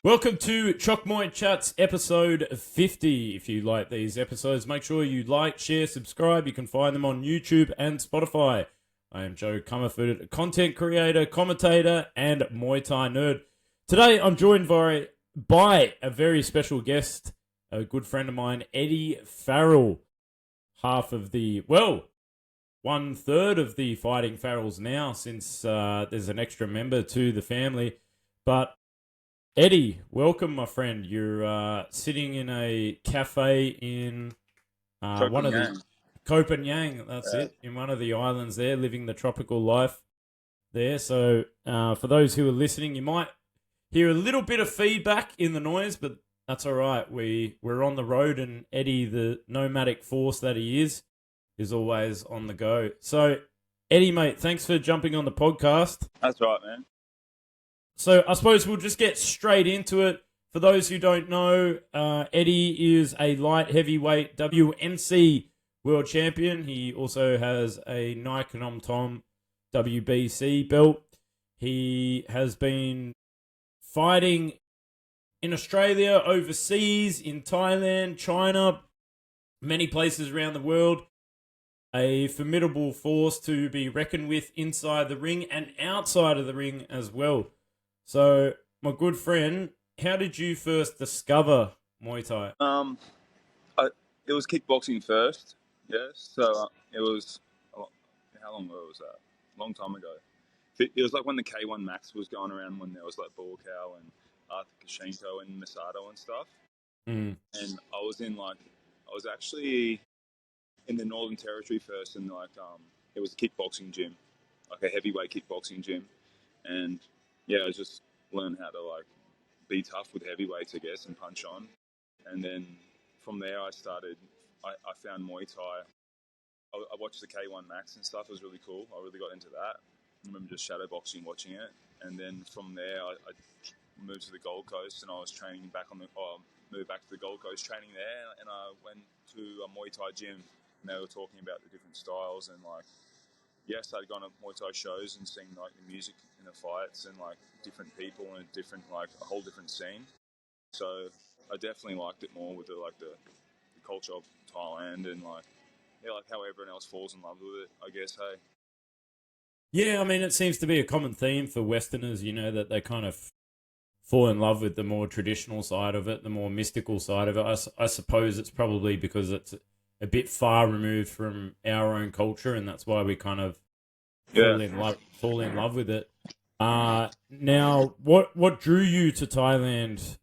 Welcome to Chok Muay Chats episode 50. If you like these episodes, make sure you like, share, subscribe. You can find them on YouTube and Spotify. I am Joe Comerford, content creator, commentator, and Muay Thai nerd. Today, I'm joined by a very special guest, a good friend of mine, Eddie Farrell. Half of the, well, 1/3 of the Fighting Farrells now, since there's an extra member to the family. But Eddie, welcome, my friend. You're sitting in a cafe in one of the Copenhagen. That's it, in one of the islands there, living the tropical life there. So for those who are listening, you might hear a little bit of feedback in the noise, but that's all right. We're on the road, and Eddie, the nomadic force that he is always on the go. So, Eddie, mate, thanks for jumping on the podcast. That's right, man. So I suppose we'll just get straight into it. For those who don't know, Eddie is a light heavyweight WMC world champion. He also has a Nike Nom Tom WBC belt. He has been fighting in Australia, overseas, in Thailand, China, many places around the world. A formidable force to be reckoned with inside the ring and outside of the ring as well. So, my good friend, how did you first discover Muay Thai? It was kickboxing first, yes. So it was, how long ago was that? A long time ago. It was like when the K1 Max was going around, when there was like Bulkow and Arthur Kashenko and Masato and stuff. Mm. And I was actually in the Northern Territory first, and it was a kickboxing gym, like a heavyweight kickboxing gym. And yeah, I just learned how to be tough with heavyweights, I guess, and punch on. And then from there, I found Muay Thai. I watched the K1 Max and stuff. It was really cool. I really got into that. I remember just shadow boxing, watching it. And then from there, I moved to the Gold Coast, and I was training moved back to the Gold Coast, training there. And I went to a Muay Thai gym, and they were talking about the different styles and I started going to Muay Thai shows and seeing the music in the fights and different people and a whole different scene. So I definitely liked it more with the culture of Thailand and how everyone else falls in love with it, I guess. Hey. Yeah, I mean, it seems to be a common theme for Westerners, that they kind of fall in love with the more traditional side of it, the more mystical side of it. I suppose it's probably because it's a bit far removed from our own culture, and that's why we kind of fall in love with it. Now, what drew you to Thailand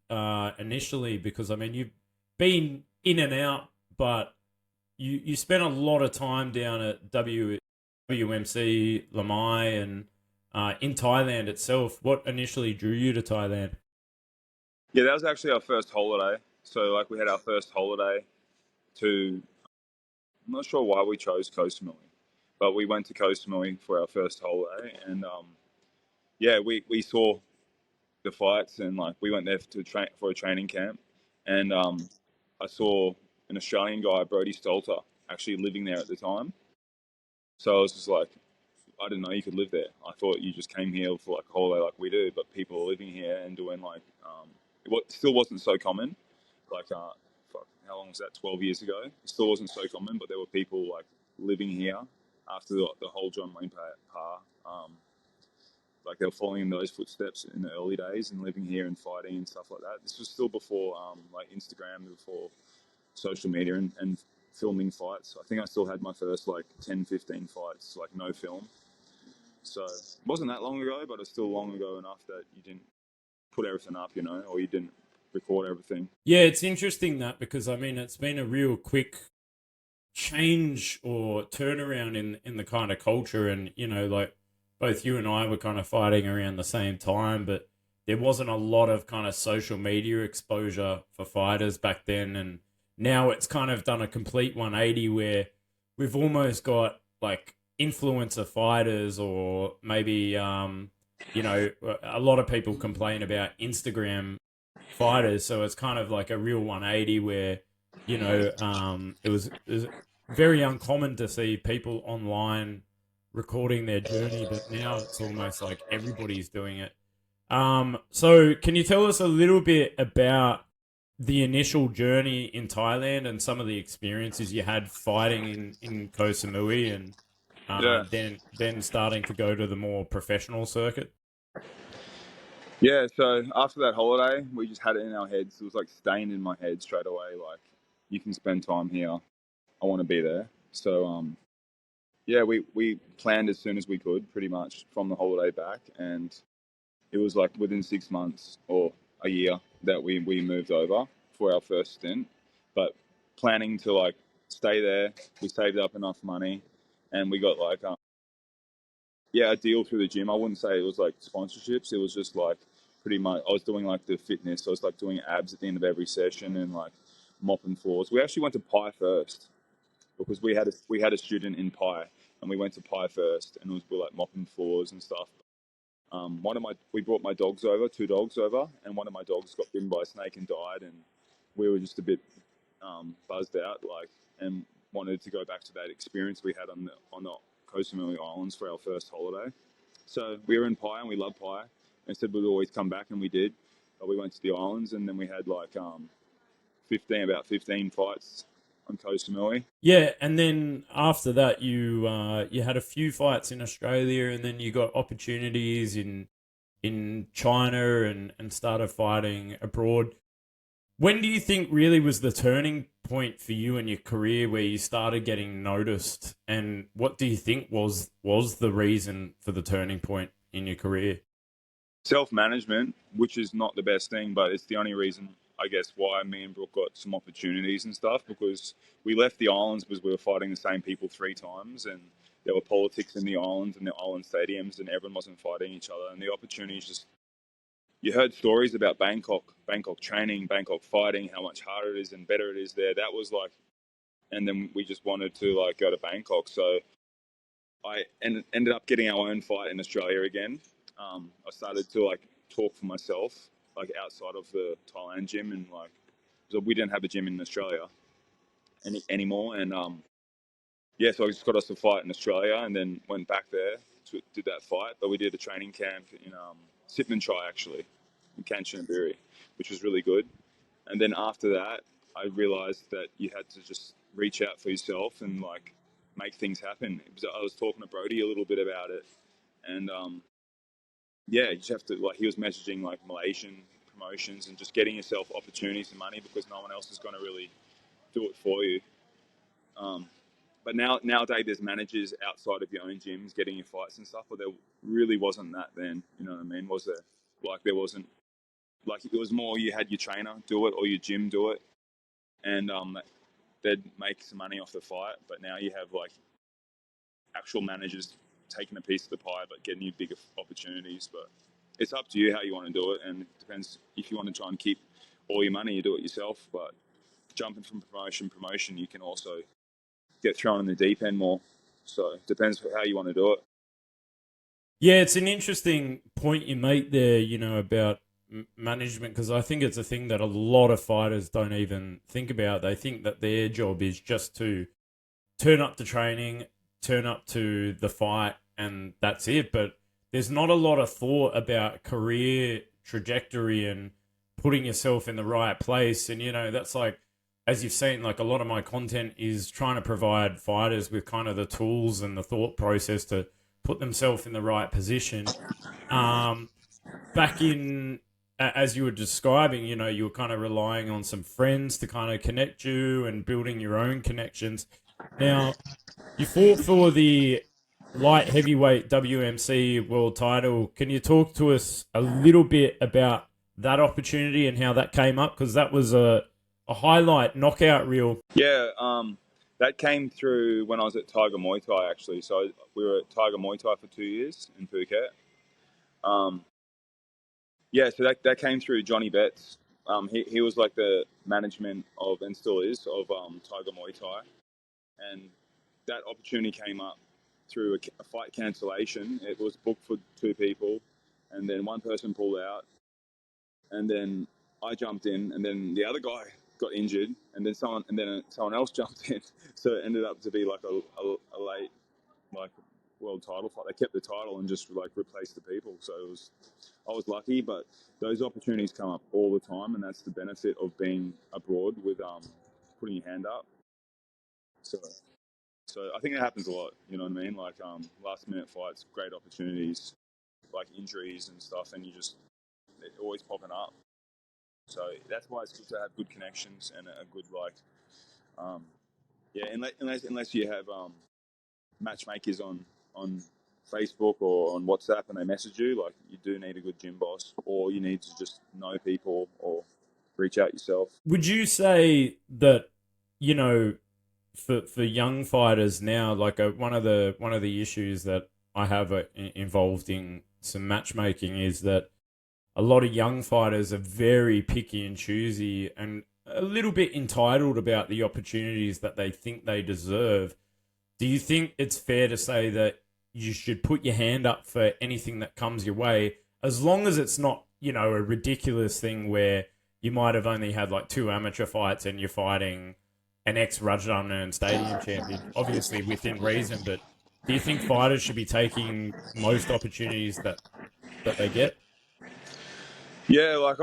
initially? Because I mean, you've been in and out, but you spent a lot of time down at WMC Lamai and in Thailand itself. What initially drew you to Thailand? Yeah, that was actually our first holiday. So we had our first holiday to, I'm not sure why we chose Koh Samui, but we went to Koh Samui for our first holiday, and we saw the fights, and we went there to train for a training camp, and I saw an Australian guy, Brody Stolter, actually living there at the time. So I was just I didn't know you could live there. I thought you just came here for a holiday like we do, but people are living here and doing it still wasn't so common. How long was that? 12 years ago. It still wasn't so common, but there were people living here after the whole John Wayne Pa. They were following in those footsteps in the early days and living here and fighting and stuff like that. This was still before Instagram, before social media and filming fights. I think I still had my first 10, 15 fights, no film. So it wasn't that long ago, but it's still long ago enough that you didn't put everything up, or you didn't record everything. Yeah, it's interesting that, because I mean, it's been a real quick change or turnaround in the kind of culture, and both you and I were kind of fighting around the same time, but there wasn't a lot of kind of social media exposure for fighters back then, and now it's kind of done a complete 180 where we've almost got influencer fighters, or maybe a lot of people complain about Instagram fighters, so it's kind of a real 180 where it was very uncommon to see people online recording their journey, but now it's almost like everybody's doing it. So can you tell us a little bit about the initial journey in Thailand and some of the experiences you had fighting in Koh Samui and Yeah. then starting to go to the more professional circuit? Yeah, so after that holiday, we just had it in our heads. It was like stained in my head straight away. Like, you can spend time here. I want to be there. So, yeah, we planned as soon as we could, pretty much from the holiday back, and it was like within 6 months or a year that we moved over for our first stint. But planning to like stay there, we saved up enough money, and we got like yeah, a deal through the gym. I wouldn't say it was like sponsorships. It was just like pretty much I was doing like the fitness. I was like doing abs at the end of every session and like mopping floors. We actually went to Pi first because we had a student in Pi and we went to Pi first and it was we were like mopping floors and stuff. We brought my dogs over, two dogs over, and one of my dogs got bitten by a snake and died, and we were just a bit buzzed out, like, and wanted to go back to that experience we had on the Koh Samui Islands for our first holiday. So we were in Pi and we loved Pi, and said we'd always come back, and we did. But we went to the islands, and then we had like 15 fights on Koh Samui. Yeah, and then after that, you had a few fights in Australia, and then you got opportunities in China and started fighting abroad. When do you think really was the turning point for you in your career where you started getting noticed? And what do you think was the reason for the turning point in your career? Self-management, which is not the best thing, but it's the only reason I guess why me and Brooke got some opportunities and stuff, because we left the islands because we were fighting the same people 3 times, and there were politics in the islands and the island stadiums, and everyone wasn't fighting each other, and the opportunities just, you heard stories about Bangkok training, Bangkok fighting, how much harder it is and better it is there. That was like, and then we just wanted to like go to Bangkok. So ended up getting our own fight in Australia again. I started to like talk for myself, like outside of the Thailand gym, and like, so we didn't have a gym in Australia anymore, and yeah, so I just got us a fight in Australia, and then went back there to did that fight. But we did a training camp in Sitman actually, in Kanchanaburi, which was really good. And then after that, I realized that you had to just reach out for yourself and like make things happen. I was talking to Brody a little bit about it, and yeah, you just have to, like, he was messaging like Malaysian promotions and just getting yourself opportunities and money because no one else is going to really do it for you. Um, but nowadays there's managers outside of your own gyms getting your fights and stuff, but there really wasn't that then. You know what I mean? Was there? Like there wasn't. Like it was more you had your trainer do it or your gym do it, and they'd make some money off the fight. But now you have like actual managers taking a piece of the pie, but getting you bigger opportunities. But it's up to you how you want to do it, and it depends if you want to try and keep all your money, you do it yourself. But jumping from promotion, you can also get thrown in the deep end more. So it depends how you want to do it. Yeah, it's an interesting point you make there, about management, because I think it's a thing that a lot of fighters don't even think about. They think that their job is just to turn up to training, turn up to the fight, and that's it. But there's not a lot of thought about career trajectory and putting yourself in the right place. And, that's like, as you've seen, like a lot of my content is trying to provide fighters with kind of the tools and the thought process to put themselves in the right position. Um, Back in, as you were describing, you were kind of relying on some friends to kind of connect you and building your own connections. Now, you fought for the light heavyweight WMC world title. Can you talk to us a little bit about that opportunity and how that came up? Because that was a highlight knockout reel. Yeah, that came through when I was at Tiger Muay Thai actually. So we were at Tiger Muay Thai for 2 years in Phuket. Um, yeah, so that came through Johnny Betts. He was like the management of, and still is, of Tiger Muay Thai, and that opportunity came up through a fight cancellation. It was booked for 2 people, and then one person pulled out, and then I jumped in, and then the other guy got injured, and then someone else jumped in. So it ended up to be like a late, like world title fight. They kept the title and just like replaced the people. So I was lucky, but those opportunities come up all the time, and that's the benefit of being abroad with putting your hand up. So I think it happens a lot. You know what I mean? Like last minute fights, great opportunities, like injuries and stuff, and they're always popping up. So that's why it's good to have good connections and a good like, yeah. Unless you have matchmakers on Facebook or on WhatsApp and they message you, like you do need a good gym boss, or you need to just know people or reach out yourself. Would you say that, you know, for young fighters now, like one of the issues that I have involved in some matchmaking is that a lot of young fighters are very picky and choosy and a little bit entitled about the opportunities that they think they deserve. Do you think it's fair to say that you should put your hand up for anything that comes your way, as long as it's not, you know, a ridiculous thing where you might have only had like 2 amateur fights and you're fighting an ex-Rajadamnern Stadium champion, obviously within reason, but do you think fighters should be taking most opportunities that they get? Yeah, like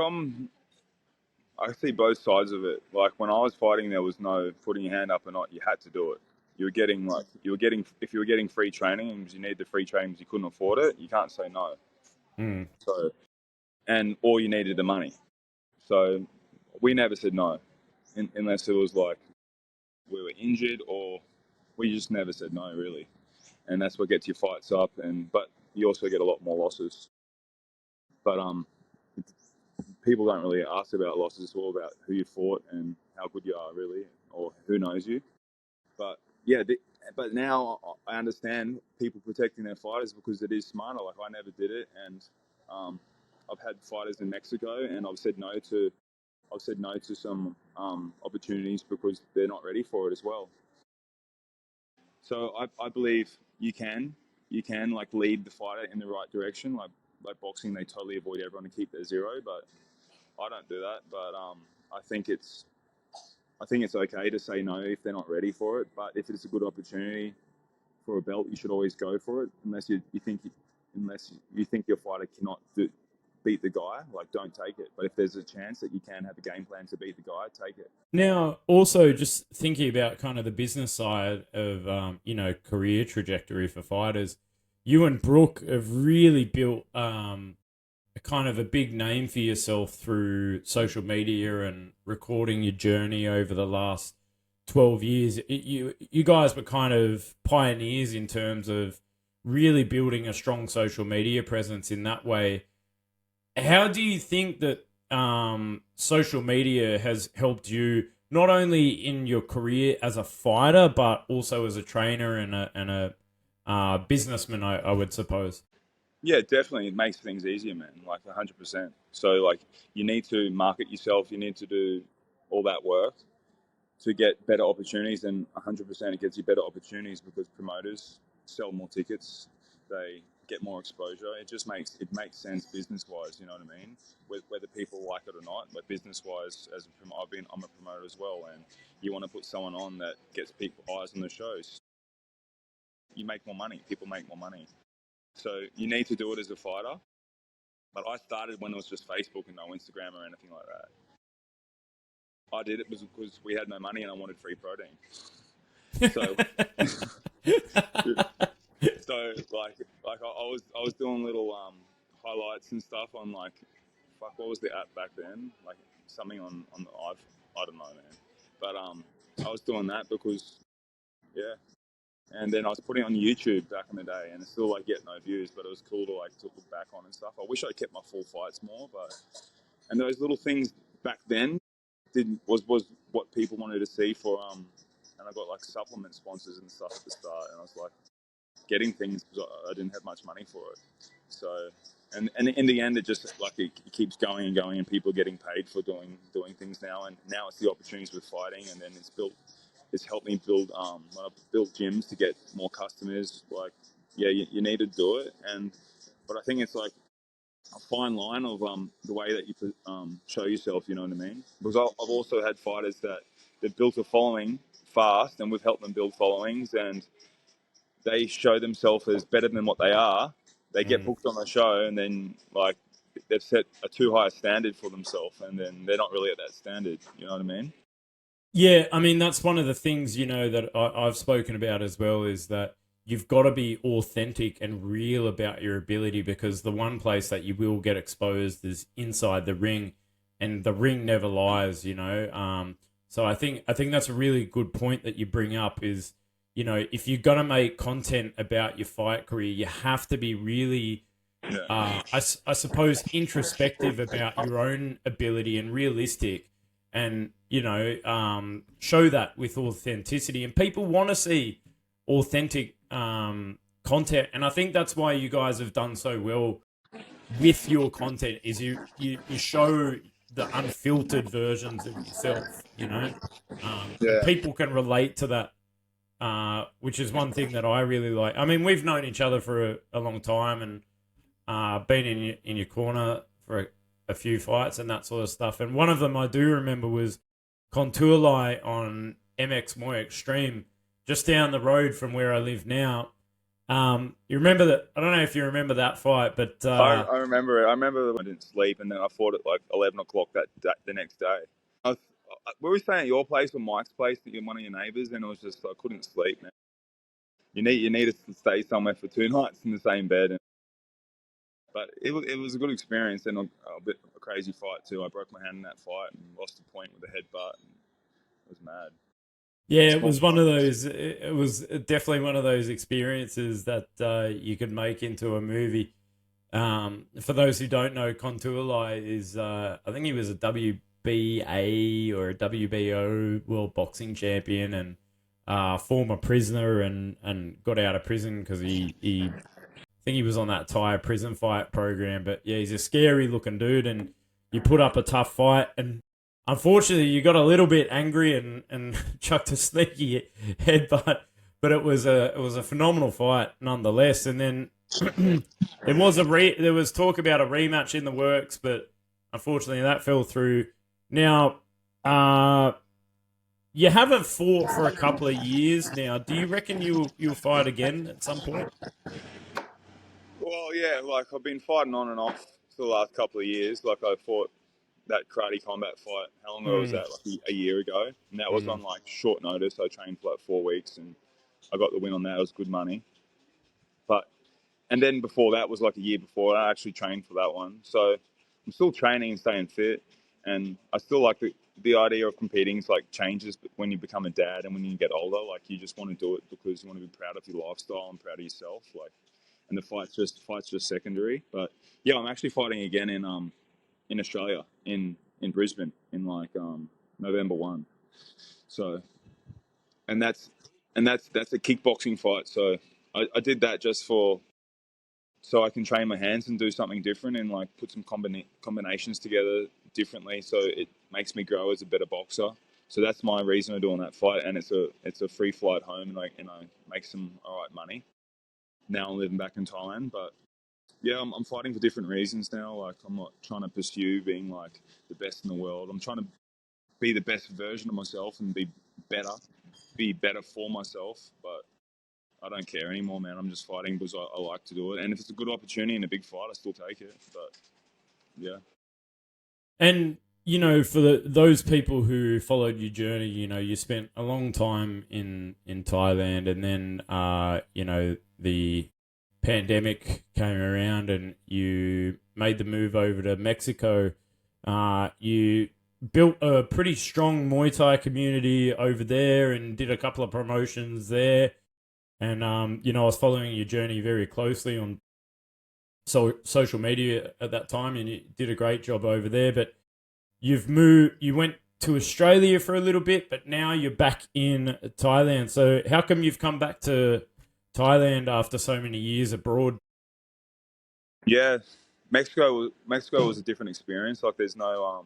I see both sides of it. Like when I was fighting, there was no putting your hand up or not. You had to do it. If you were getting free training and you need the free training because you couldn't afford it, you can't say no. Mm. So or you needed the money. So we never said no, unless it was like we were injured or we just never said no really. And that's what gets your fights up. But you also get a lot more losses. But people don't really ask about losses. It's all about who you fought and how good you are, really, or who knows you. But yeah, but now I understand people protecting their fighters because it is smarter. Like I never did it, and I've had fighters in Mexico, and I've said no to some opportunities because they're not ready for it as well. So I believe you can like lead the fighter in the right direction. Like boxing, they totally avoid everyone to keep their zero, but I don't do that. But I think it's okay to say no if they're not ready for it. But if it's a good opportunity for a belt, you should always go for it, unless you think your fighter cannot beat the guy. Like, don't take it. But if there's a chance that you can have a game plan to beat the guy, take it. Now, also just thinking about kind of the business side of, you know, career trajectory for fighters, you and Brooke have really built a kind of a big name for yourself through social media and recording your journey over the last 12 years. You guys were kind of pioneers in terms of really building a strong social media presence in that way. How do you think that social media has helped you not only in your career as a fighter, but also as a trainer and a businessman, I would suppose? Yeah, definitely. It makes things easier, man. Like 100%. So like you need to market yourself. You need to do all that work to get better opportunities, and 100% it gets you better opportunities because promoters sell more tickets, they get more exposure. It makes sense business wise. You know what I mean? Whether people like it or not, but business wise, I'm a promoter as well, and you want to put someone on that gets people eyes on the shows. You make more money. People make more money. So you need to do it as a fighter. But I started when it was just Facebook and no Instagram or anything like that. I did it because we had no money and I wanted free protein. So, so I was doing little highlights and stuff on like, fuck, what was the app back then? Like something on the I don't know, man. But I was doing that because yeah, and then I was putting it on YouTube back in the day, and it's still like getting no views, but it was cool to like to look back on and stuff. I wish I kept my full fights more, but and those little things back then was what people wanted to see for and I got like supplement sponsors and stuff at the start, and I was like getting things because I didn't have much money for it. So and in the end, it just like it keeps going and going, and people are getting paid for doing things now, and now it's the opportunities with fighting, and then it's helped me build when I built gyms to get more customers. Like yeah, you need to do it, but I think it's like a fine line of the way that you show yourself. You know what I mean? Because I've also had fighters that built a following fast, and we've helped them build followings, and they show themselves as better than what they are. They get booked on the show, and then like they've set a too high a standard for themselves, and then they're not really at that standard. You know what I mean? Yeah, I mean that's one of the things that I've spoken about as well is that you've got to be authentic and real about your ability because the one place that you will get exposed is inside the ring, and the ring never lies. So I think that's a really good point that you bring up is if you're gonna make content about your fight career, you have to be really I suppose introspective about your own ability and realistic and show that with authenticity, and people want to see authentic content, and I think that's why you guys have done so well with your content is you show the unfiltered versions of yourself, and Yeah. people can relate to that, which is one thing that I really like. I mean, we've known each other for a long time, and been in your corner for a few fights and that sort of stuff. And one of them I do remember was Contour Lie on MX Muay Extreme, just down the road from where I live now. You remember that? I don't know if you remember that fight, but I remember it. I remember I didn't sleep, and then I fought at like 11 o'clock the next day. We were staying at your place or Mike's place, one of your neighbours, and it was just I couldn't sleep, man. You need to stay somewhere for 2 nights in the same bed. But it was a good experience and a bit of a crazy fight too. I broke my hand in that fight and lost a point with a headbutt. And it was mad. yeah, it was one of those. It was definitely one of those experiences that you could make into a movie. For those who don't know, Contour Lie is I think he was a WBA or a WBO World Boxing Champion and former prisoner and got out of prison because he I think he was on that Thai prison fight program. But yeah, he's a scary looking dude, and you put up a tough fight. And unfortunately, you got a little bit angry and chucked a sneaky headbutt. But it was a phenomenal fight nonetheless. And then there was talk about a rematch in the works, but unfortunately that fell through. Now, you haven't fought for a couple of years now. Do you reckon you'll fight again at some point? Well, yeah, like I've been fighting on and off for the last couple of years. Like I fought that karate combat fight. How long ago was that? Like a year ago, and that was on like short notice. I trained for like 4 weeks, and I got the win on that. It was good money. But and then before that was like a year before. I actually trained for that one. So I'm still training and staying fit, and I still like the idea of competing. Is like changes when you become a dad and when you get older. Like you just want to do it because you want to be proud of your lifestyle and proud of yourself. Like, and the fight's just secondary. But yeah, I'm actually fighting again in Australia in Brisbane in like November 1. So and that's a kickboxing fight. So I did that just so I can train my hands and do something different and like put some combinations together differently, so it makes me grow as a better boxer. So that's my reason of doing that fight, and it's a free flight home, and I make some all right money. Now I'm living back in Thailand, but yeah, I'm fighting for different reasons now. Like I'm not trying to pursue being like the best in the world. I'm trying to be the best version of myself and be better for myself. But I don't care anymore, man. I'm just fighting because I like to do it. And if it's a good opportunity in a big fight, I still take it. But yeah. And for those people who followed your journey, you spent a long time in Thailand, and then the pandemic came around, and you made the move over to Mexico. You built a pretty strong Muay Thai community over there, and did a couple of promotions there. And I was following your journey very closely on social media at that time, and you did a great job over there. But you went to Australia for a little bit, but now you're back in Thailand. So how come you've come back to Thailand after so many years abroad? Yeah. Mexico was a different experience. Like there's no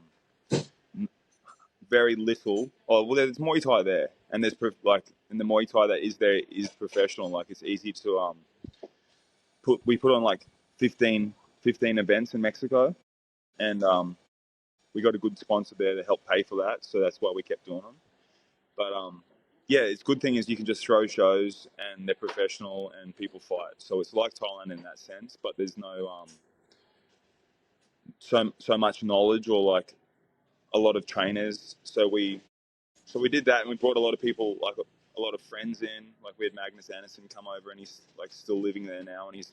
very little. Oh well, there's Muay Thai there, and and the Muay Thai that is there is professional. Like it's easy to we put on like 15 events in Mexico, and we got a good sponsor there to help pay for that. So that's why we kept doing them. But yeah, it's good thing is you can just throw shows and they're professional and people fight. So it's like Thailand in that sense, but there's no so much knowledge or like a lot of trainers. So we did that and we brought a lot of people, like a lot of friends in. Like we had Magnus Anderson come over and he's like still living there now and he's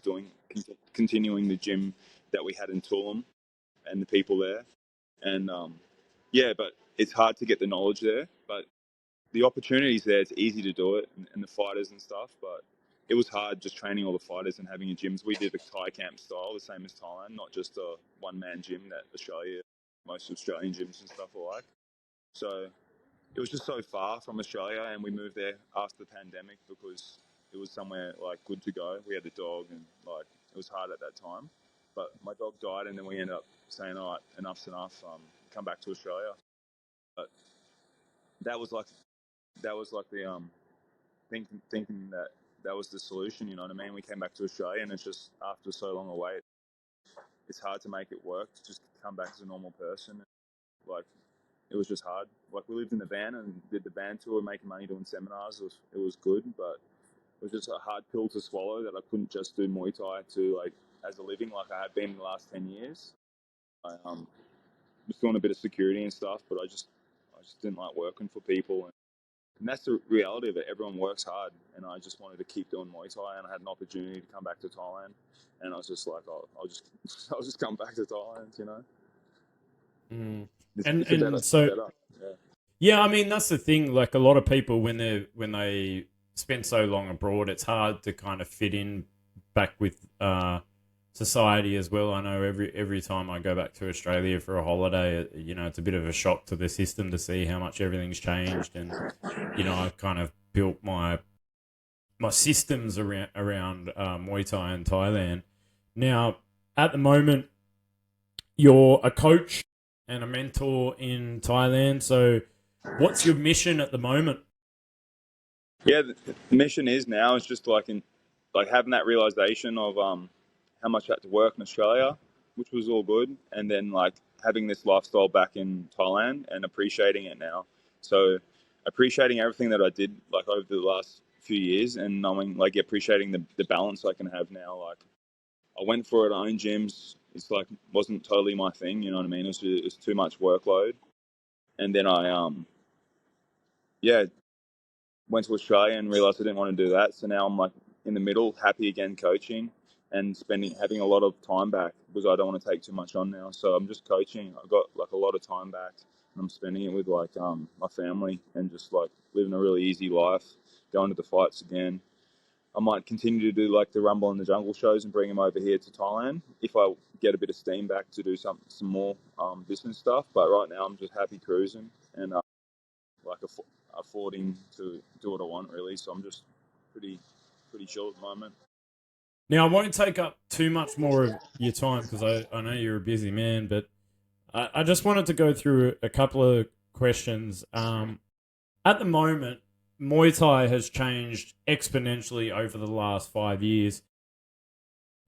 continuing the gym that we had in Tulum and the people there. And yeah, but it's hard to get the knowledge there. But the opportunities there, it's easy to do it and the fighters and stuff. But it was hard just training all the fighters and having a gyms. We did a Thai camp style, the same as Thailand, not just a one-man gym that most Australian gyms and stuff are like. So it was just so far from Australia, and we moved there after the pandemic because it was somewhere like good to go. We had the dog, and like it was hard at that time. But my dog died, and then we ended up saying, "All right, enough's enough. Come back to Australia." But that was like the thinking that that was the solution. You know what I mean? We came back to Australia, and it's just after so long away, it's hard to make it work to just come back as a normal person. Like it was just hard. Like we lived in the van and did the band tour, making money doing seminars. It was good, but it was just a hard pill to swallow that I couldn't just do Muay Thai to like as a living like I had been in the last 10 years. I was doing a bit of security and stuff, but I just didn't like working for people, and that's the reality of it. Everyone works hard, and I just wanted to keep doing Muay Thai, and I had an opportunity to come back to Thailand, and I was just like, oh, I'll just I'll just come back to Thailand, you know. Mm. It's a better, So better, yeah. yeah, I mean that's the thing. Like a lot of people when they spend so long abroad, it's hard to kind of fit in back with society as well. I know every time I go back to Australia for a holiday, it's a bit of a shock to the system to see how much everything's changed, and I've kind of built my systems around Muay Thai in Thailand. Now, at the moment, you're a coach and a mentor in Thailand. So, what's your mission at the moment? Yeah, the mission is now is just like having that realization of how much I had to work in Australia, which was all good, and then like having this lifestyle back in Thailand and appreciating it now. So appreciating everything that I did like over the last few years and knowing like appreciating the balance I can have now. Like I went for it, I own gyms. It's like wasn't totally my thing, you know what I mean? It was too much workload, and then I yeah went to Australia and realized I didn't want to do that. So now I'm like in the middle, happy again coaching and having a lot of time back because I don't want to take too much on now. So I'm just coaching. I got like a lot of time back and I'm spending it with like my family and just like living a really easy life, going to the fights again. I might continue to do like the Rumble and the Jungle shows and bring them over here to Thailand if I get a bit of steam back to do some more business stuff. But right now I'm just happy cruising and like affording to do what I want really. So I'm just pretty chill at the moment. Now, I won't take up too much more of your time because I know you're a busy man, but I just wanted to go through a couple of questions. At the moment, Muay Thai has changed exponentially over the last 5 years.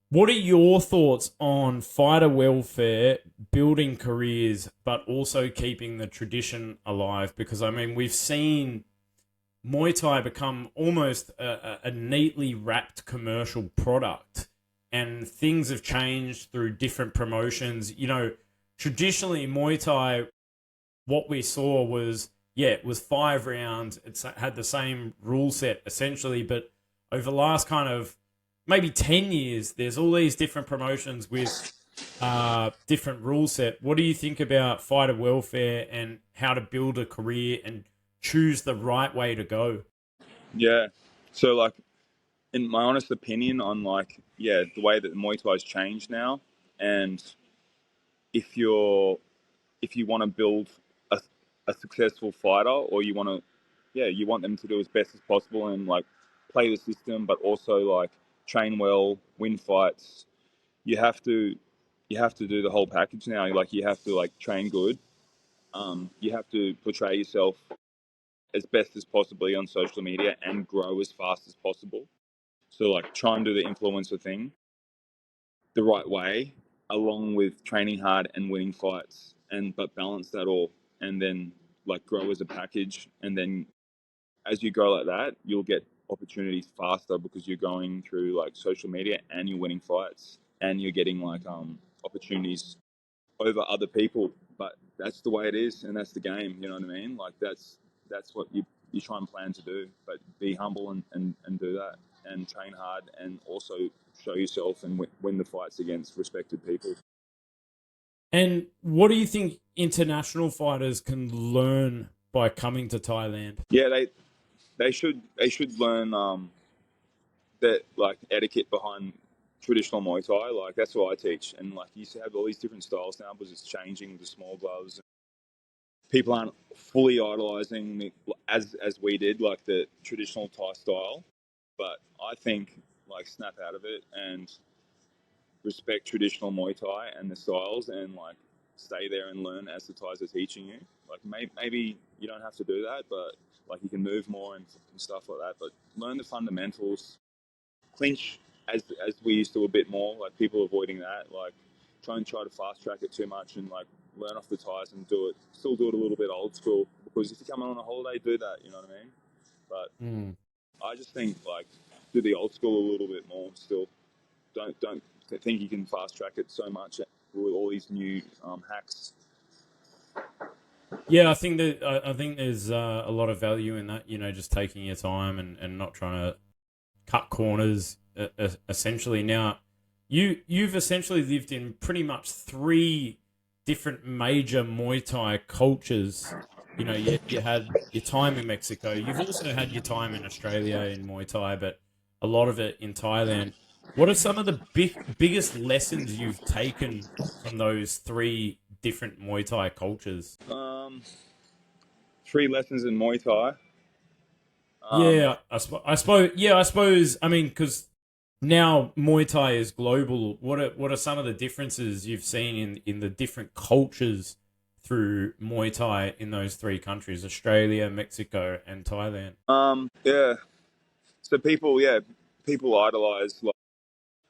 What are your thoughts on fighter welfare, building careers, but also keeping the tradition alive? Because, I mean, we've seen Muay Thai become almost a neatly wrapped commercial product, and things have changed through different promotions. Traditionally, Muay Thai, what we saw was, yeah, it was 5 rounds. It had the same rule set essentially, but over the last kind of maybe 10 years, there's all these different promotions with different rule set. What do you think about fighter welfare and how to build a career and choose the right way to go? Yeah. So like in my honest opinion on like the way that Muay Thai's changed now, and if you're if you want to build a, a successful fighter or you want them to do as best as possible and like play the system but also like train well, win fights, you have to do the whole package now. Like you have to like train good. You have to portray yourself as best as possibly on social media and grow as fast as possible. So like try and do the influencer thing the right way, along with training hard and winning fights, and but balance that all, and then like grow as a package, and then as you go like that, you'll get opportunities faster because you're going through like social media and you're winning fights and you're getting like opportunities over other people. But that's the way it is, and that's the game. You know what I mean? Like that's what you try and plan to do. But be humble and do that, and train hard, and also show yourself and win the fights against respected people. And what do you think international fighters can learn by coming to Thailand? Yeah, they should learn that like etiquette behind traditional Muay Thai. Like that's what I teach, and like you used to have all these different styles now because it's changing the small gloves. People aren't fully idolizing as we did, like the traditional Thai style. But I think like snap out of it and respect traditional Muay Thai and the styles, and like stay there and learn as the Thais are teaching you. Like maybe you don't have to do that, but like you can move more and stuff like that. But learn the fundamentals, clinch as we used to a bit more. Like people avoiding that, like try to fast track it too much and like learn off the Thais and still do it a little bit old school. Because if you come on a holiday, do that. You know what I mean? But I just think like do the old school a little bit more. Still, don't think you can fast track it so much with all these new hacks. Yeah, I think there's a lot of value in that. Just taking your time and not trying to cut corners. Essentially, now you've essentially lived in pretty much 3 different major Muay Thai cultures. You had your time in Mexico. You've also had your time in Australia in Muay Thai, but a lot of it in Thailand. What are some of the biggest lessons you've taken from those 3 different Muay Thai cultures? 3 lessons in Muay Thai. Yeah, I suppose. Yeah, I suppose. I mean, because now Muay Thai is global. What are some of the differences you've seen in the different cultures through Muay Thai in those 3 countries: Australia, Mexico, and Thailand? Yeah. So people idolize like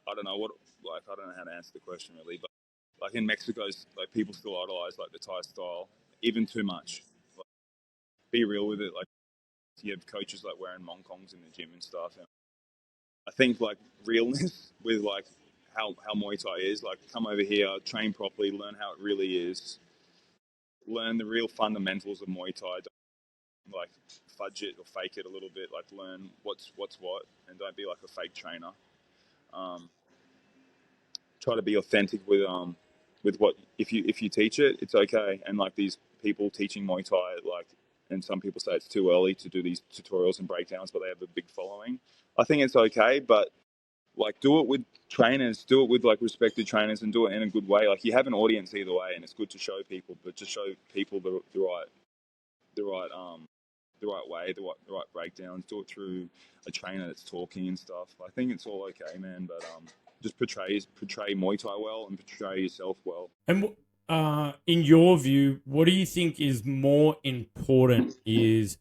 I don't know what like I don't know how to answer the question really, but like in Mexico, like people still idolize like the Thai style even too much. Like, be real with it. Like you have coaches like wearing mongkongs in the gym and stuff. And I think like realness with like how Muay Thai is. Like come over here, train properly, learn how it really is, learn the real fundamentals of Muay Thai. Don't, like fudge it or fake it a little bit. Like learn what's what, and don't be like a fake trainer. Um, Try to be authentic with what if you teach it, it's okay. And like these people teaching Muay Thai, like, and some people say it's too early to do these tutorials and breakdowns, but they have a big following. I think it's okay, but like do it with trainers, do it with like respected trainers, and do it in a good way. Like you have an audience either way, and it's good to show people, but just show people the right the right the right way, the right breakdowns. Do it through a trainer that's talking and stuff. I think it's all okay, man. But just portray Muay Thai well and portray yourself well. And in your view, what do you think is more important? Is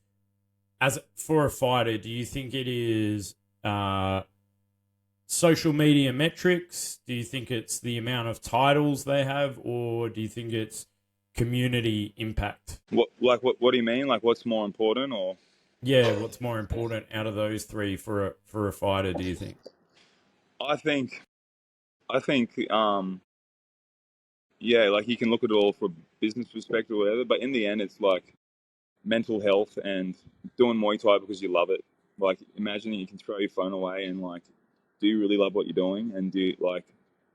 as for a fighter, do you think it is social media metrics? Do you think it's the amount of titles they have, or do you think it's community impact? What do you mean? Like what's more important, or? Yeah, what's more important out of those 3 for a fighter? Do you think? I think yeah, like you can look at it all from a business perspective or whatever, but in the end, it's like mental health and doing Muay Thai because you love it. Like imagining you can throw your phone away and like, do you really love what you're doing? And do like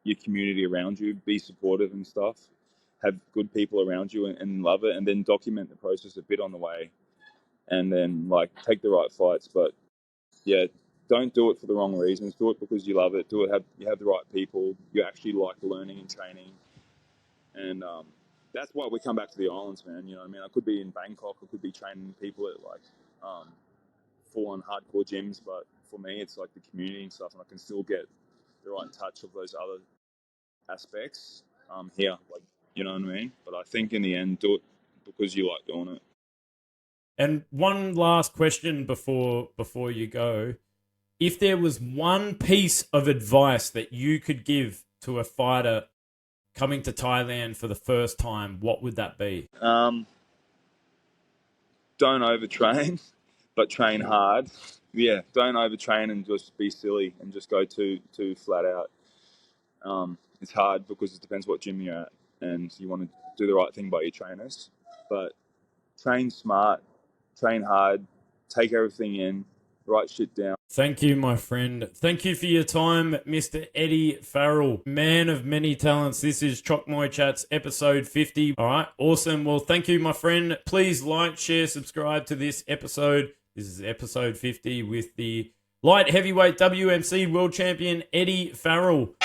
your community around you, be supportive and stuff, have good people around you and love it, and then document the process a bit on the way, and then like take the right fights. But yeah, don't do it for the wrong reasons. Do it because you love it. You have the right people. You actually like learning and training, and that's why we come back to the islands, man. You know what I mean? I could be in Bangkok. I could be training people at like full-on hardcore gyms, but for me, it's like the community and stuff, and I can still get the right touch of those other aspects here. Like, you know what I mean? But I think in the end, do it because you like doing it. And one last question before you go. If there was one piece of advice that you could give to a fighter coming to Thailand for the first time, what would that be? Don't overtrain, but train hard. Yeah, don't overtrain and just be silly and just go too flat out. It's hard because it depends what gym you're at, and you want to do the right thing by your trainers. But train smart, train hard, take everything in, write shit down. Thank you, my friend. Thank you for your time, Mr. Eddie Farrell, man of many talents. This is Chok Muay Chats, episode 50. All right, awesome. Well, thank you, my friend. Please like, share, subscribe to this episode. This is episode 50 with the light heavyweight WMC world champion, Eddie Farrell.